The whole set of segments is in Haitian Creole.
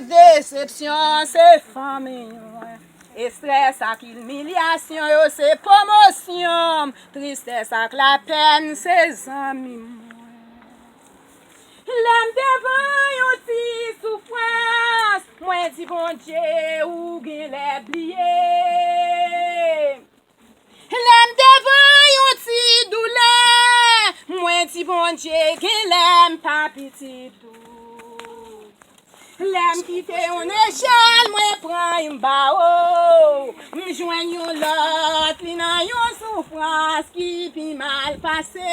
déception, c'est famille. Et stress ak humiliation, yo c'est promotion. Tristesse ak la peine, c'est zami. L'âme devant yon ti souffrance, moi di bon Dieu ou gen les blier. L'âme devant yon ti douleur, moi di bon Dieu gen l'âme pas petit tout. L'âme quitte yon échelle, moi prends yon bao. M'joigne yon lot, li nan yon souffrance qui pi mal passé.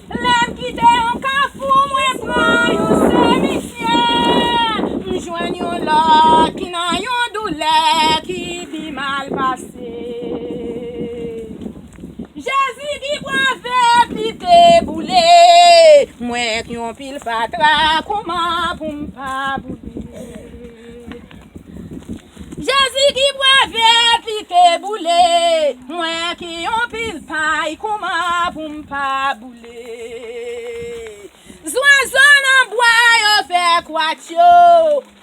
L'âme quitte yon kafou, moi prends yon cimetière. M'joigne yon lot, qui nan yon douleur qui pi mal passé. Jésus qui boivait, pli te boule. Moi qui yon pile fatra, comment pour m'pas bouler? Jésus qui boivait, pli te boule. Moi qui yon pile paille, comment pour m'pas bouler? Zoazon en bois, yo fait quoi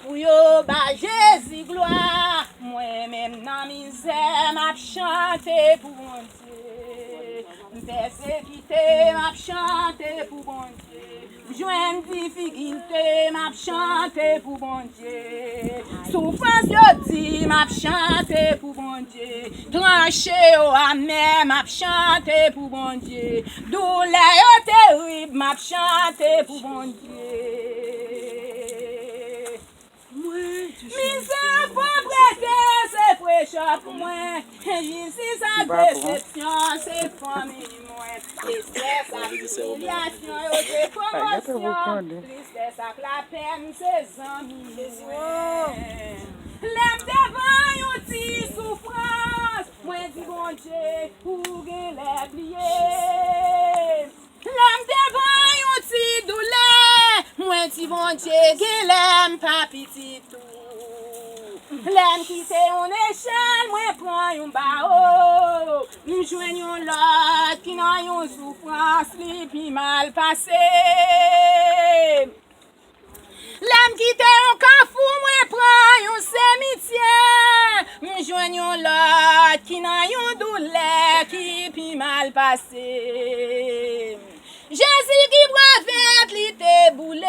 pour yo ba Jésus gloire. Moi-même dans misère, m'a chanté pour mon Dieu. Persécuté, m'a chanté pour bon Dieu. Joine difficulté, m'a chanté pour bon Dieu. Souffrance yo dit, m'a chanté pour bon Dieu. Tranché yo amer, m'a chanté pour bon Dieu. Douleur yo terrible, m'a chanté pour bon Dieu. Misère, pauvreté, c'est prêcheur pour moi. Justice, sa déception, c'est famille moi. Tristesse, sa humiliation, c'est promotion. Tristesse, la peine, c'est amis. L'âme devant yon ti souffrance, moi di bon Dieu, pour gen les plier. L'âme devant yon ti douleur, moi di bon Dieu, gen l'âme pas petit tout. L'âme qui c'est yon échelle, moi prends yon bao. M'joigne yon lot, qui nan yon souffrance, li pi mal passé. L'âme qui te yon kafou, moi prends yon cimetière. M'joigne yon lot, qui nan yon douleur, qui pi mal passé. Jésus qui boivait, li te boule.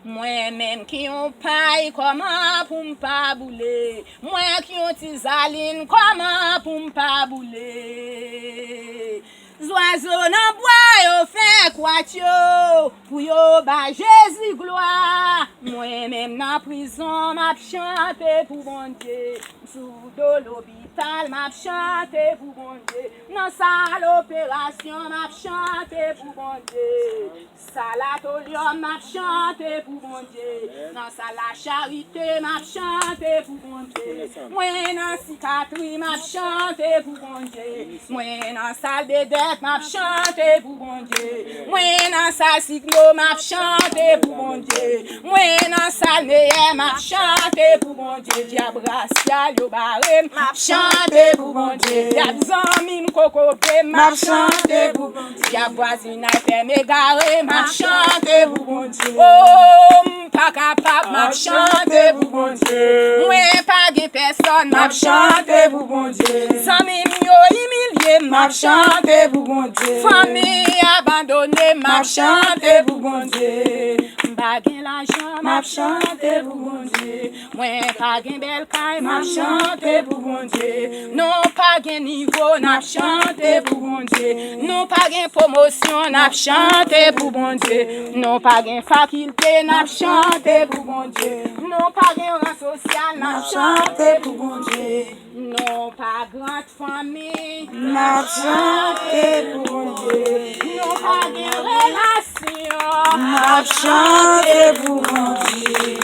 Moi-même qui yon paille, comment pour m'pas bouler? Moi qui yon tisaline, comment pour m'pas bouler? Oiseau nan bois, yo fait quoi pour yo ba Jésus gloire. Moi-même nan prison, m'a chanté pour bon Dieu. Sous de l'hôpital, m'a chanté pour bon Dieu. Nan salle opération, m'a chanté pour bon Dieu. Sanatorium, m'a chanté pour bon Dieu. Nan salle la charité, m'a chanté pour bon Dieu. Moi nan psychiatrie, m'a chanté pour bon Dieu. Moi nan salle de dette, m'a chanté pour bon Dieu. Moi nan salle cyclo, m'a chanté pour bon Dieu. Moi nan salle meilleur, m'a chanté pour bon Dieu. Diable racial, yo barré, m'a chanté pour bon Dieu. Diable zami m'cocope, m'a chanté pour bon Dieu. Diable voisinage fait m'égarer, m'a chanté pour bon Dieu. Oh, m'pas capable, m'a chanté pour bon Dieu. Moi pas de personne, m'a chanté pour bon Dieu. Zami m'yo humilié, m'a chanté pour bon Dieu. Famille abandonnée, m'a chanté pour bon Dieu. M'pas gen l'argent, m'a chanté pour bon Dieu. Moi pas gen belle caille, m'a chanté pour bon Dieu. Non pas gen niveau, n'a chanté pour bon Dieu. Non pas gen promotion, n'a chanté pour bon Dieu. Non pas gen faculté, n'a chanté pour bon Dieu. Non pas gen rang social, n'a chanté pour bon Dieu. Non pas grande famille, n'a chanté pour bon Dieu. Non pas gen relation, n'a chanté pour bon Dieu.